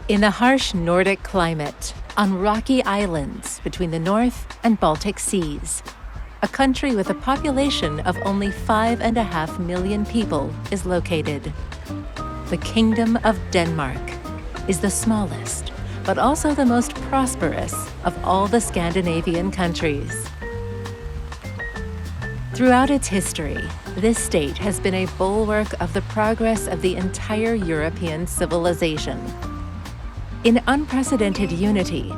In the harsh Nordic climate, on rocky islands between the North and Baltic Seas, a country with a population of only 5.5 million people is located. The Kingdom of Denmark is the smallest, but also the most prosperous of all the Scandinavian countries. Throughout its history, this state has been a bulwark of the progress of the entire European civilization. In unprecedented unity,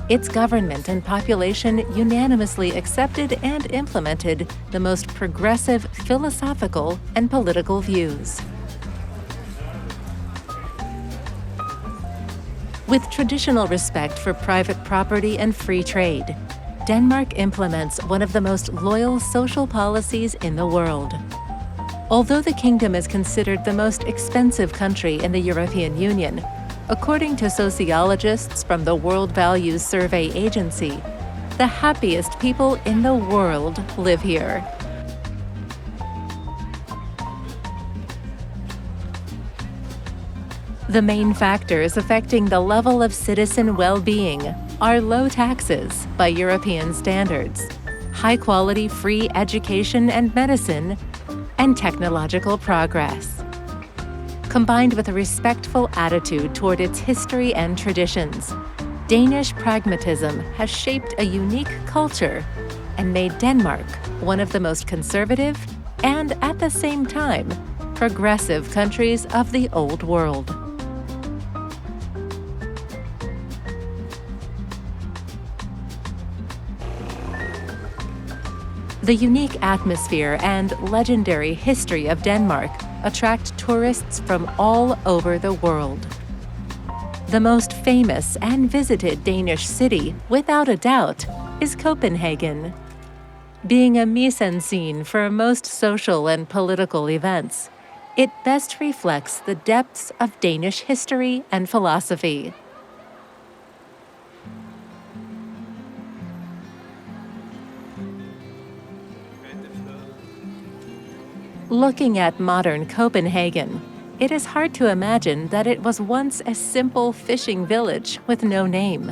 its government and population unanimously accepted and implemented the most progressive philosophical and political views. With traditional respect for private property and free trade, Denmark implements one of the most loyal social policies in the world. Although the kingdom is considered the most expensive country in the European Union, according to sociologists from the World Values Survey Agency, the happiest people in the world live here. The main factors affecting the level of citizen well-being are low taxes by European standards, high-quality free education and medicine, and technological progress. Combined with a respectful attitude toward its history and traditions, Danish pragmatism has shaped a unique culture and made Denmark one of the most conservative and, at the same time, progressive countries of the Old World. The unique atmosphere and legendary history of Denmark attract tourists from all over the world. The most famous and visited Danish city, without a doubt, is Copenhagen. Being a mise-en-scene for most social and political events, it best reflects the depths of Danish history and philosophy. Looking at modern Copenhagen, it is hard to imagine that it was once a simple fishing village with no name.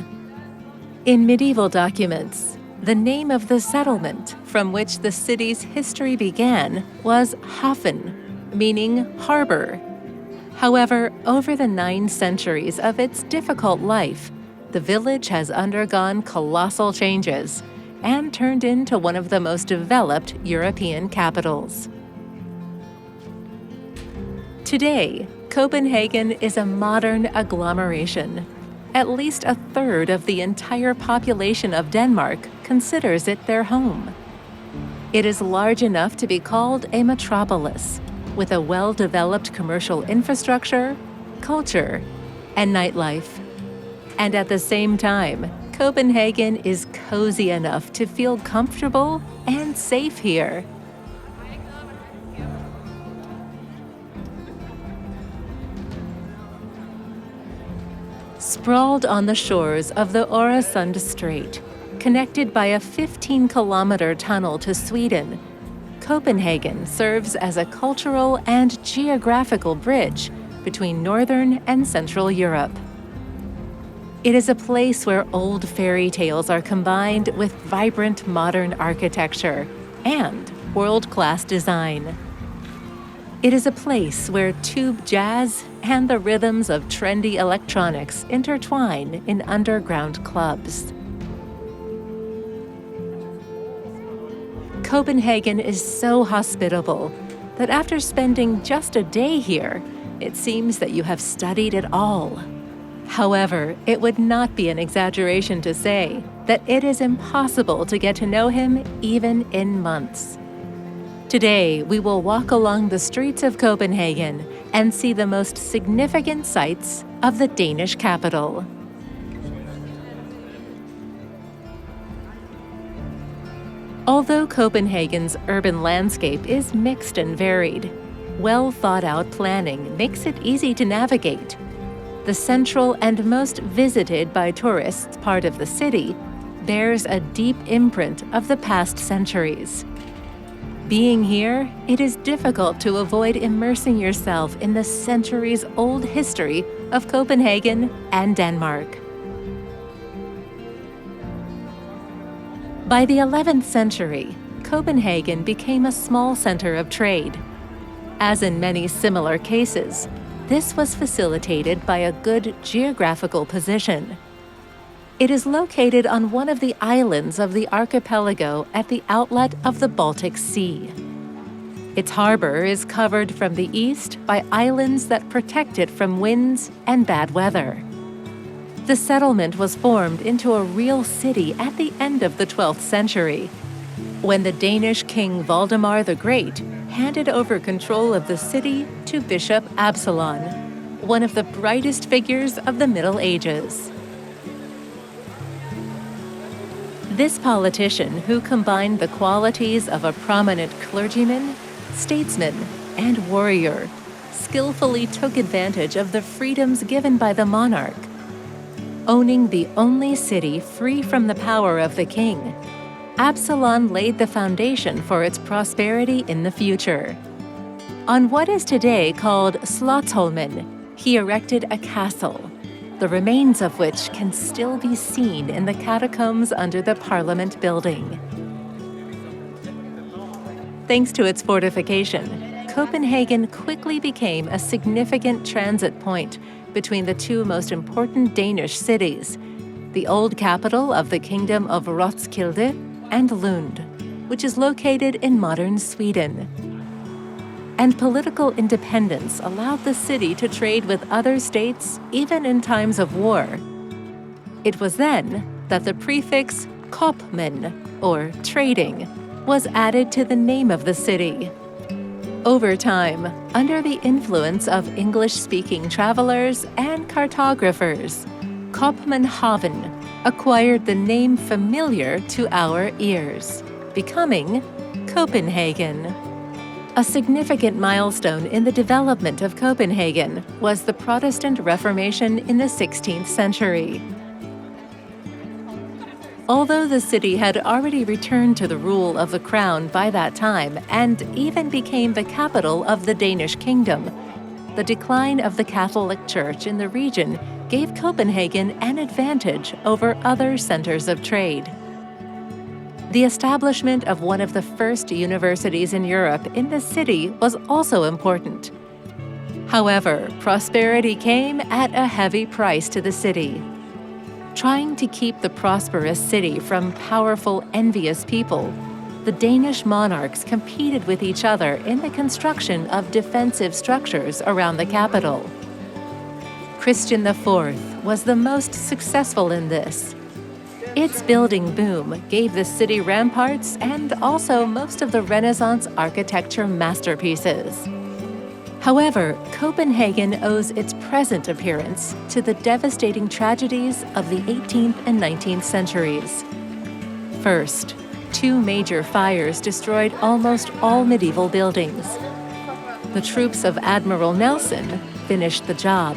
In medieval documents, the name of the settlement from which the city's history began was Hafen, meaning harbor. However, over the 9 centuries of its difficult life, the village has undergone colossal changes and turned into one of the most developed European capitals. Today, Copenhagen is a modern agglomeration. At least a third of the entire population of Denmark considers it their home. It is large enough to be called a metropolis, with a well-developed commercial infrastructure, culture, and nightlife. And at the same time, Copenhagen is cozy enough to feel comfortable and safe here. Sprawled on the shores of the Øresund Strait, connected by a 15-kilometer tunnel to Sweden, Copenhagen serves as a cultural and geographical bridge between Northern and Central Europe. It is a place where old fairy tales are combined with vibrant modern architecture and world-class design. It is a place where tube jazz and the rhythms of trendy electronics intertwine in underground clubs. Copenhagen is so hospitable that after spending just a day here, it seems that you have studied it all. However, it would not be an exaggeration to say that it is impossible to get to know him even in months. Today, we will walk along the streets of Copenhagen and see the most significant sights of the Danish capital. Although Copenhagen's urban landscape is mixed and varied, well-thought-out planning makes it easy to navigate. The central and most visited by tourists part of the city bears a deep imprint of the past centuries. Being here, it is difficult to avoid immersing yourself in the centuries-old history of Copenhagen and Denmark. By the 11th century, Copenhagen became a small center of trade. As in many similar cases, this was facilitated by a good geographical position. It is located on one of the islands of the archipelago at the outlet of the Baltic Sea. Its harbor is covered from the east by islands that protect it from winds and bad weather. The settlement was formed into a real city at the end of the 12th century, when the Danish king Valdemar the Great handed over control of the city to Bishop Absalon, one of the brightest figures of the Middle Ages. This politician, who combined the qualities of a prominent clergyman, statesman, and warrior, skillfully took advantage of the freedoms given by the monarch. Owning the only city free from the power of the king, Absalon laid the foundation for its prosperity in the future. On what is today called Slotsholmen, he erected a castle, the remains of which can still be seen in the catacombs under the Parliament building. Thanks to its fortification, Copenhagen quickly became a significant transit point between the two most important Danish cities, the old capital of the Kingdom of Roskilde and Lund, which is located in modern Sweden. And political independence allowed the city to trade with other states even in times of war. It was then that the prefix "kopmen," or trading, was added to the name of the city. Over time, under the influence of English-speaking travelers and cartographers, Copenhagen acquired the name familiar to our ears, becoming Copenhagen. A significant milestone in the development of Copenhagen was the Protestant Reformation in the 16th century. Although the city had already returned to the rule of the crown by that time and even became the capital of the Danish kingdom, the decline of the Catholic Church in the region gave Copenhagen an advantage over other centers of trade. The establishment of one of the first universities in Europe in the city was also important. However, prosperity came at a heavy price to the city. Trying to keep the prosperous city from powerful, envious people, the Danish monarchs competed with each other in the construction of defensive structures around the capital. Christian IV was the most successful in this. Its building boom gave the city ramparts and also most of the Renaissance architecture masterpieces. However, Copenhagen owes its present appearance to the devastating tragedies of the 18th and 19th centuries. First, two major fires destroyed almost all medieval buildings. The troops of Admiral Nelson finished the job.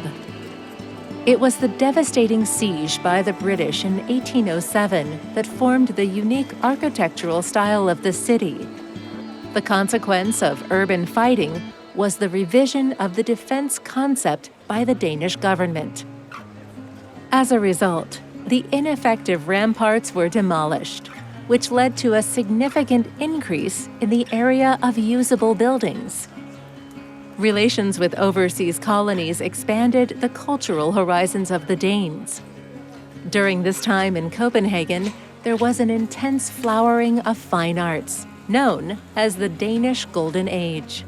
It was the devastating siege by the British in 1807 that formed the unique architectural style of the city. The consequence of urban fighting was the revision of the defense concept by the Danish government. As a result, the ineffective ramparts were demolished, which led to a significant increase in the area of usable buildings. Relations with overseas colonies expanded the cultural horizons of the Danes. During this time in Copenhagen, there was an intense flowering of fine arts, known as the Danish Golden Age.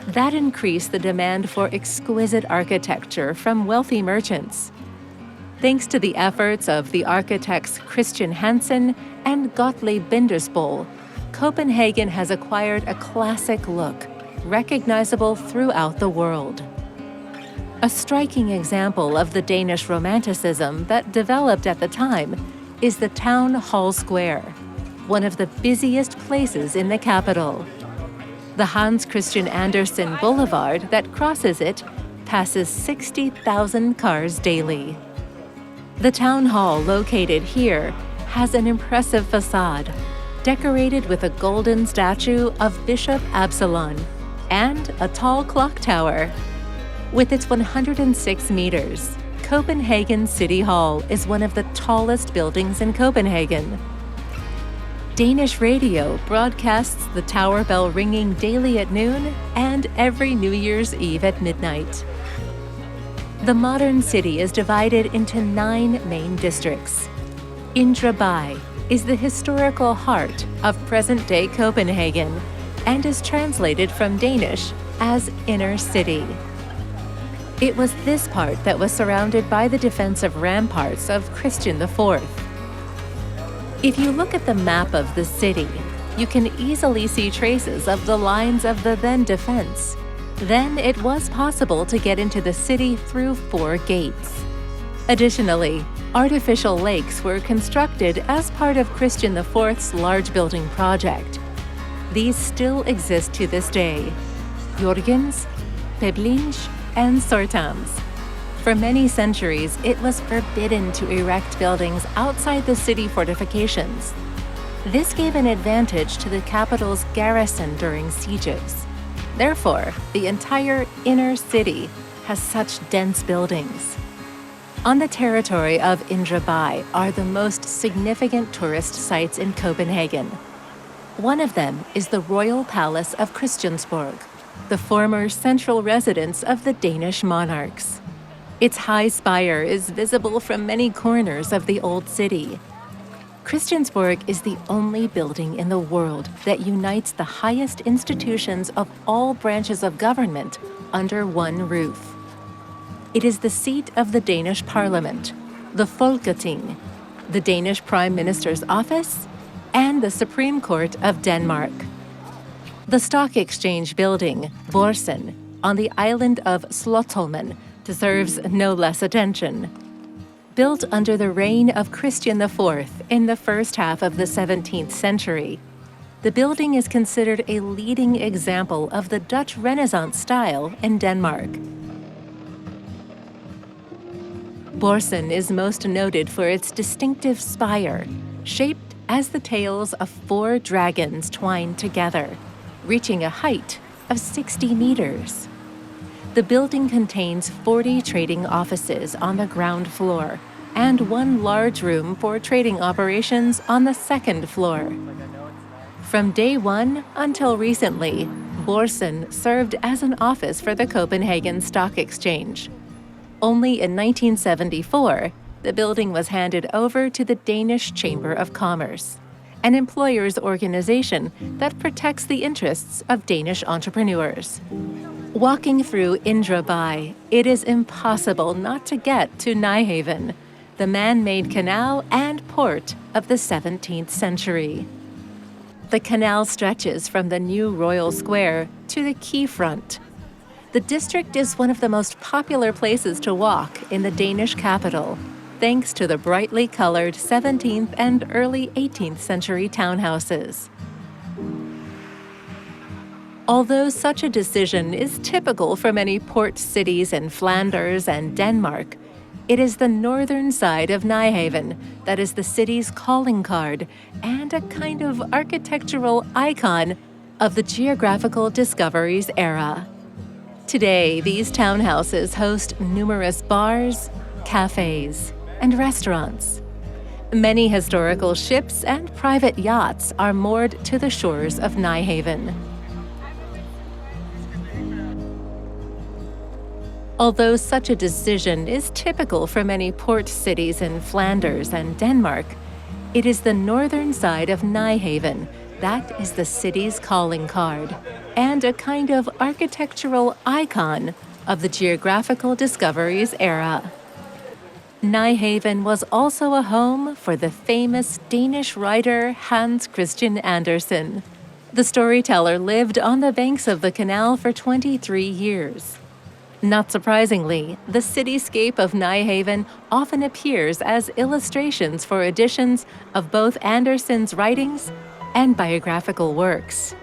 That increased the demand for exquisite architecture from wealthy merchants. Thanks to the efforts of the architects Christian Hansen and Gottlieb Bindersbol, Copenhagen has acquired a classic look, recognizable throughout the world. A striking example of the Danish Romanticism that developed at the time is the Town Hall Square, one of the busiest places in the capital. The Hans Christian Andersen Boulevard that crosses it passes 60,000 cars daily. The town hall located here has an impressive facade, decorated with a golden statue of Bishop Absalon and a tall clock tower. With its 106 meters, Copenhagen City Hall is one of the tallest buildings in Copenhagen. Danish radio broadcasts the tower bell ringing daily at noon and every New Year's Eve at midnight. The modern city is divided into 9 main districts. Indre By is the historical heart of present-day Copenhagen and is translated from Danish as Inner City. It was this part that was surrounded by the defensive ramparts of Christian IV. If you look at the map of the city, you can easily see traces of the lines of the then defense. Then it was possible to get into the city through 4 gates. Additionally, artificial lakes were constructed as part of Christian IV's large building project. These still exist to this day: Jørgens, Peblinge, and Sortams. For many centuries, it was forbidden to erect buildings outside the city fortifications. This gave an advantage to the capital's garrison during sieges. Therefore, the entire inner city has such dense buildings. On the territory of Indre By are the most significant tourist sites in Copenhagen. One of them is the Royal Palace of Christiansburg, the former central residence of the Danish monarchs. Its high spire is visible from many corners of the old city. Christiansburg is the only building in the world that unites the highest institutions of all branches of government under one roof. It is the seat of the Danish Parliament, the Folketing, the Danish Prime Minister's office, and the Supreme Court of Denmark. The Stock Exchange building, Børsen, on the island of Slotsholmen, deserves no less attention. Built under the reign of Christian IV in the first half of the 17th century, the building is considered a leading example of the Dutch Renaissance style in Denmark. Børsen is most noted for its distinctive spire, shaped as the tails of 4 dragons twined together, reaching a height of 60 meters. The building contains 40 trading offices on the ground floor and 1 large room for trading operations on the 2nd floor. From day 1 until recently, Børsen served as an office for the Copenhagen Stock Exchange. Only in 1974, the building was handed over to the Danish Chamber of Commerce, an employers' organization that protects the interests of Danish entrepreneurs. Walking through Indre By, it is impossible not to get to Nyhavn, the man-made canal and port of the 17th century. The canal stretches from the new Royal Square to the quayfront. The district is one of the most popular places to walk in the Danish capital, thanks to the brightly colored 17th and early 18th century townhouses. Although such a decision is typical for many port cities in Flanders and Denmark, it is the northern side of Nyhavn that is the city's calling card and a kind of architectural icon of the geographical discoveries era. Today, these townhouses host numerous bars, cafes, and restaurants. Many historical ships and private yachts are moored to the shores of Nyhavn. Although such a decision is typical for many port cities in Flanders and Denmark, it is the northern side of Nyhavn that is the city's calling card and a kind of architectural icon of the geographical discoveries era. Nyhavn was also a home for the famous Danish writer Hans Christian Andersen. The storyteller lived on the banks of the canal for 23 years. Not surprisingly, the cityscape of Nyhavn often appears as illustrations for editions of both Andersen's writings and biographical works.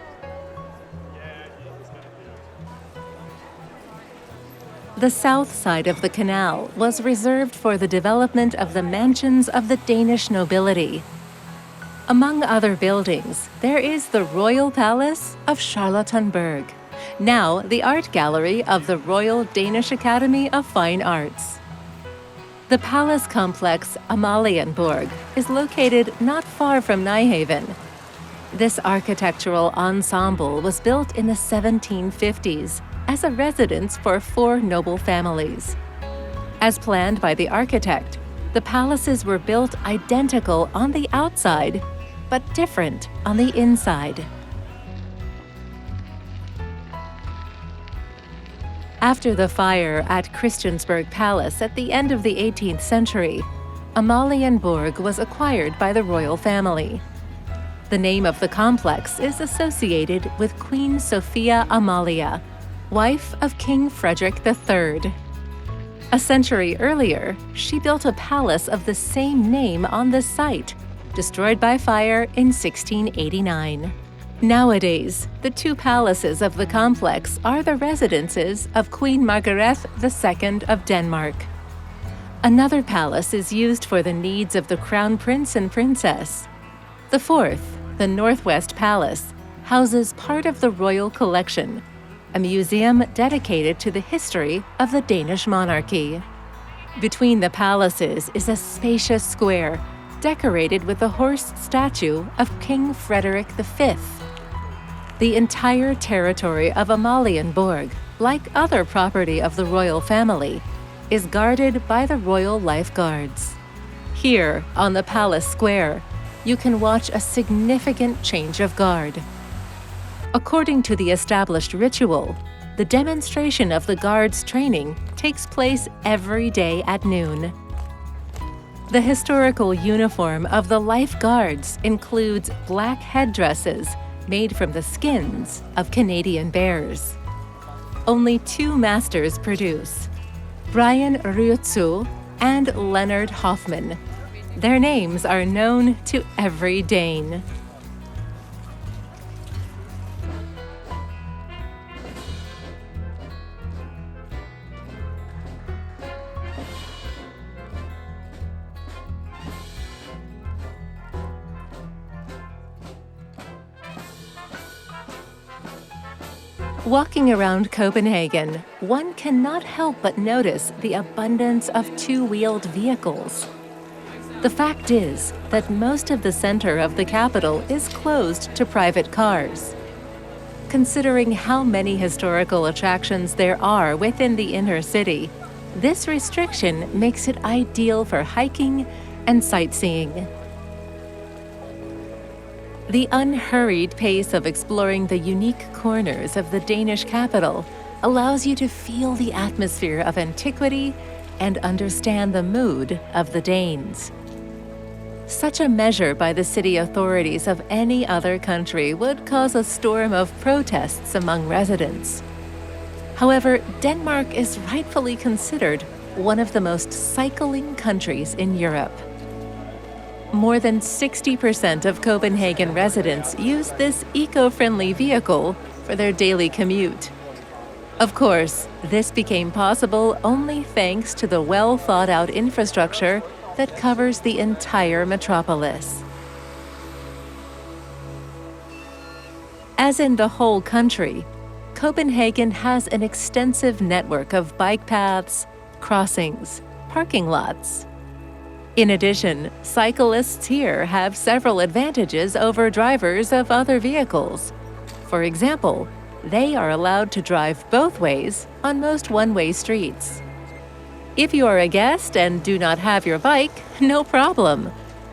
The south side of the canal was reserved for the development of the mansions of the Danish nobility. Among other buildings, there is the Royal Palace of Charlottenburg, now the art gallery of the Royal Danish Academy of Fine Arts. The palace complex Amalienborg is located not far from Nyhaven. This architectural ensemble was built in the 1750s as a residence for 4 noble families. As planned by the architect, the palaces were built identical on the outside, but different on the inside. After the fire at Christiansburg Palace at the end of the 18th century, Amalienborg was acquired by the royal family. The name of the complex is associated with Queen Sophia Amalia, wife of King Frederick III. A century earlier, she built a palace of the same name on this site, destroyed by fire in 1689. Nowadays, the 2 palaces of the complex are the residences of Queen Margrethe II of Denmark. Another palace is used for the needs of the Crown Prince and Princess. The 4th, the Northwest Palace, houses part of the royal collection, a museum dedicated to the history of the Danish monarchy. Between the palaces is a spacious square decorated with a horse statue of King Frederick V. The entire territory of Amalienborg, like other property of the royal family, is guarded by the Royal Life Guards. Here, on the palace square, you can watch a significant change of guard. According to the established ritual, the demonstration of the guards' training takes place every day at noon. The historical uniform of the Life Guards includes black headdresses made from the skins of Canadian bears. Only 2 masters produce, Brian Ryutsu and Leonard Hoffman. Their names are known to every Dane. Walking around Copenhagen, one cannot help but notice the abundance of 2-wheeled vehicles. The fact is that most of the center of the capital is closed to private cars. Considering how many historical attractions there are within the inner city, this restriction makes it ideal for hiking and sightseeing. The unhurried pace of exploring the unique corners of the Danish capital allows you to feel the atmosphere of antiquity and understand the mood of the Danes. Such a measure by the city authorities of any other country would cause a storm of protests among residents. However, Denmark is rightfully considered one of the most cycling countries in Europe. More than 60% of Copenhagen residents use this eco-friendly vehicle for their daily commute. Of course, this became possible only thanks to the well-thought-out infrastructure that covers the entire metropolis. As in the whole country, Copenhagen has an extensive network of bike paths, crossings, parking lots. In addition, cyclists here have several advantages over drivers of other vehicles. For example, they are allowed to drive both ways on most one-way streets. If you are a guest and do not have your bike, no problem.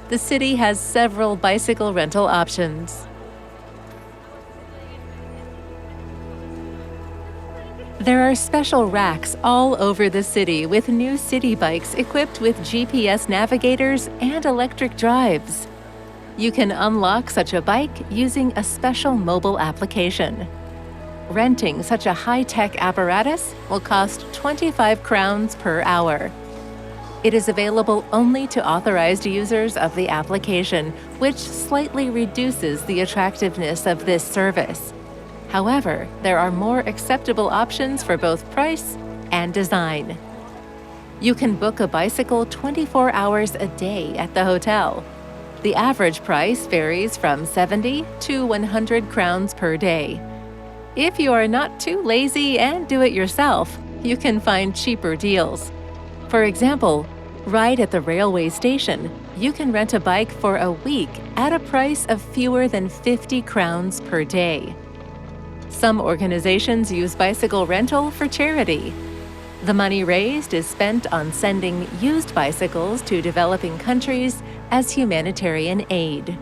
The city has several bicycle rental options. There are special racks all over the city with new city bikes equipped with GPS navigators and electric drives. You can unlock such a bike using a special mobile application. Renting such a high-tech apparatus will cost 25 crowns per hour. It is available only to authorized users of the application, which slightly reduces the attractiveness of this service. However, there are more acceptable options for both price and design. You can book a bicycle 24 hours a day at the hotel. The average price varies from 70 to 100 crowns per day. If you are not too lazy and do it yourself, you can find cheaper deals. For example, right at the railway station, you can rent a bike for a week at a price of fewer than 50 crowns per day. Some organizations use bicycle rental for charity. The money raised is spent on sending used bicycles to developing countries as humanitarian aid.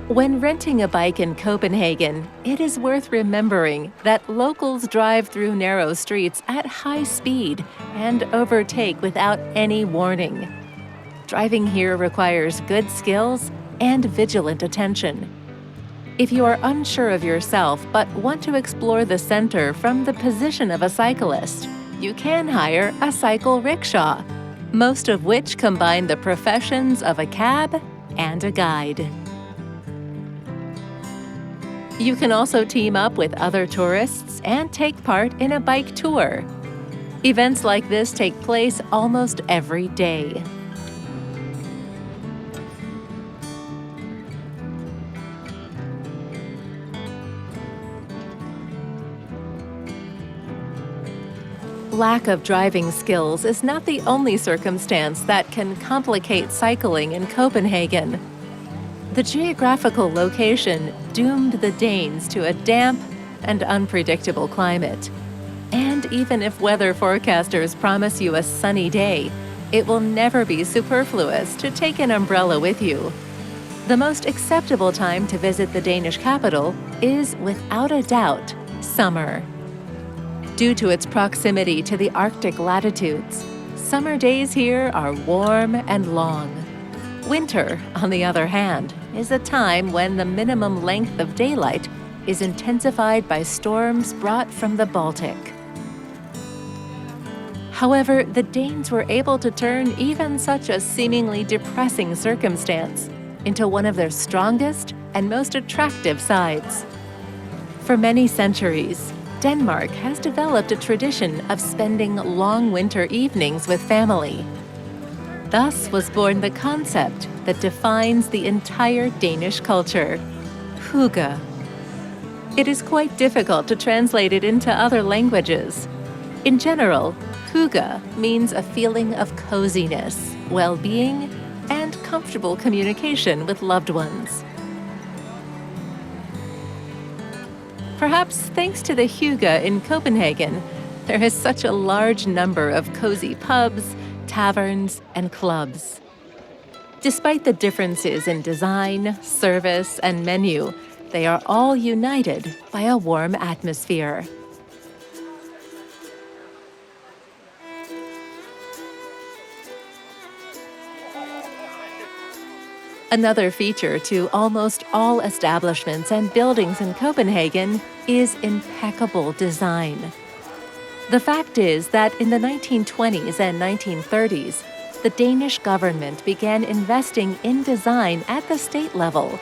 When renting a bike in Copenhagen, it is worth remembering that locals drive through narrow streets at high speed and overtake without any warning. Driving here requires good skills and vigilant attention. If you are unsure of yourself but want to explore the center from the position of a cyclist, you can hire a cycle rickshaw, most of which combine the professions of a cab and a guide. You can also team up with other tourists and take part in a bike tour. Events like this take place almost every day. Lack of driving skills is not the only circumstance that can complicate cycling in Copenhagen. The geographical location doomed the Danes to a damp and unpredictable climate. And even if weather forecasters promise you a sunny day, it will never be superfluous to take an umbrella with you. The most acceptable time to visit the Danish capital is, without a doubt, summer. Due to its proximity to the Arctic latitudes, summer days here are warm and long. Winter, on the other hand, is a time when the minimum length of daylight is intensified by storms brought from the Baltic. However, the Danes were able to turn even such a seemingly depressing circumstance into one of their strongest and most attractive sides. For many centuries, Denmark has developed a tradition of spending long winter evenings with family. Thus was born the concept that defines the entire Danish culture, hygge. It is quite difficult to translate it into other languages. In general, hygge means a feeling of coziness, well-being, and comfortable communication with loved ones. Perhaps thanks to the hygge in Copenhagen, there is such a large number of cozy pubs, taverns, and clubs. Despite the differences in design, service, and menu, they are all united by a warm atmosphere. Another feature to almost all establishments and buildings in Copenhagen is impeccable design. The fact is that in the 1920s and 1930s, the Danish government began investing in design at the state level.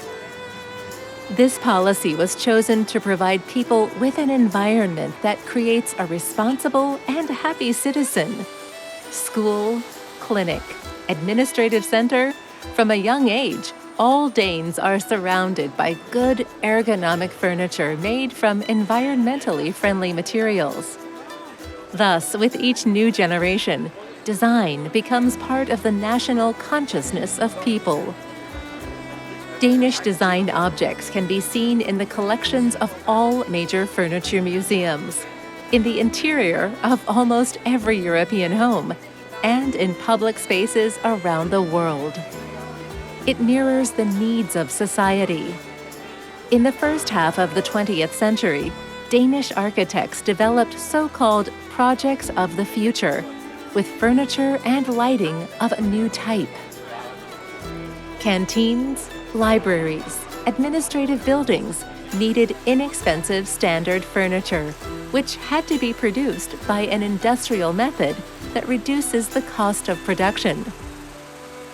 This policy was chosen to provide people with an environment that creates a responsible and happy citizen. School, clinic, administrative center. From a young age, all Danes are surrounded by good ergonomic furniture made from environmentally friendly materials. Thus, with each new generation, design becomes part of the national consciousness of people. Danish design objects can be seen in the collections of all major furniture museums, in the interior of almost every European home, and in public spaces around the world. It mirrors the needs of society. In the first half of the 20th century, Danish architects developed so-called projects of the future, with furniture and lighting of a new type. Canteens, libraries, administrative buildings needed inexpensive standard furniture, which had to be produced by an industrial method that reduces the cost of production.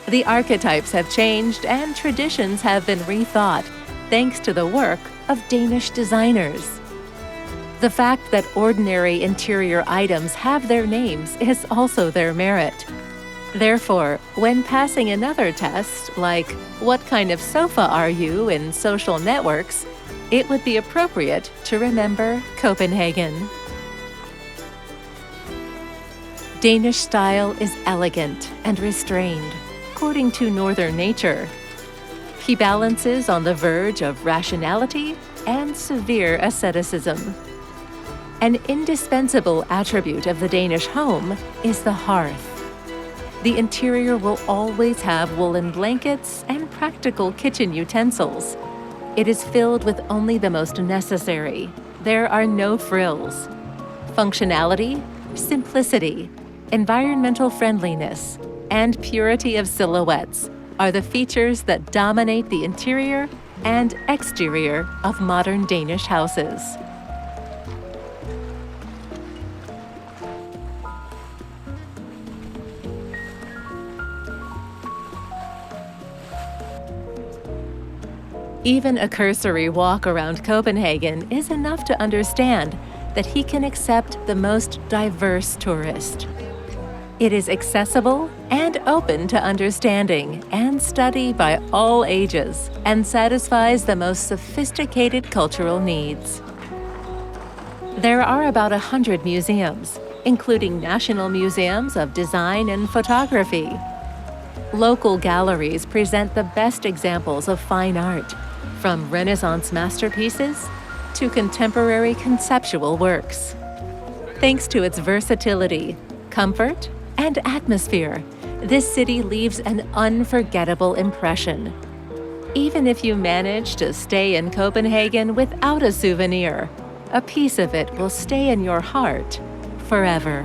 The archetypes have changed and traditions have been rethought thanks to the work of Danish designers. The fact that ordinary interior items have their names is also their merit. Therefore, when passing another test, like what kind of sofa are you in social networks, it would be appropriate to remember Copenhagen. Danish style is elegant and restrained, according to Northern nature. He balances on the verge of rationality and severe asceticism. An indispensable attribute of the Danish home is the hearth. The interior will always have woolen blankets and practical kitchen utensils. It is filled with only the most necessary. There are no frills. Functionality, simplicity, environmental friendliness, and purity of silhouettes are the features that dominate the interior and exterior of modern Danish houses. Even a cursory walk around Copenhagen is enough to understand that he can accept the most diverse tourist. It is accessible and open to understanding and study by all ages, and satisfies the most sophisticated cultural needs. There are about 100 museums, including national museums of design and photography. Local galleries present the best examples of fine art, from Renaissance masterpieces to contemporary conceptual works. Thanks to its versatility, comfort, and atmosphere, this city leaves an unforgettable impression. Even if you manage to stay in Copenhagen without a souvenir, a piece of it will stay in your heart forever.